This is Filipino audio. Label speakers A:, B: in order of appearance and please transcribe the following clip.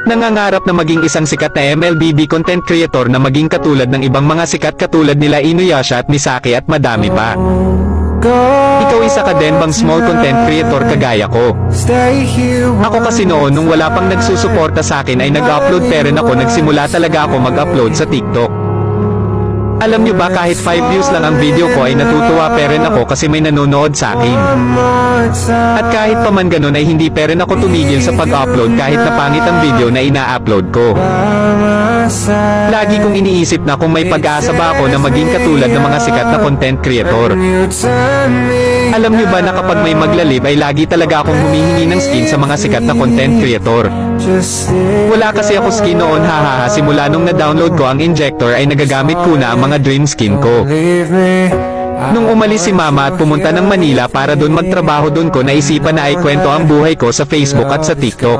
A: Nangangarap na maging isang sikat na MLBB content creator na maging katulad ng ibang mga sikat katulad nila Inuyasha at Misaki at madami pa. Ikaw isa ka din bang small content creator kagaya ko? Ako kasi noon nung wala pang nagsusuporta sa akin ay nag-upload pero ako nagsimula talaga ako mag-upload sa TikTok. Alam nyo ba kahit 5 views lang ang video ko ay natutuwa pa rin ako kasi may nanonood sa akin. At kahit pa man ganun ay hindi pa rin ako tumigil sa pag-upload kahit na pangit ang video na ina-upload ko. Lagi kong iniisip na kung may pag-asa ba ako na maging katulad ng mga sikat na content creator. Alam nyo ba na kapag may maglalib ay lagi talaga akong humihingi ng skin sa mga sikat na content creator. Wala kasi ako skin noon hahaha, simula nung na-download ko ang injector ay nagagamit ko na ang mga dream skin ko. Nung umalis si mama at pumunta ng Manila para doon magtrabaho, doon ko naisipan na ay kwento ang buhay ko sa Facebook at sa TikTok.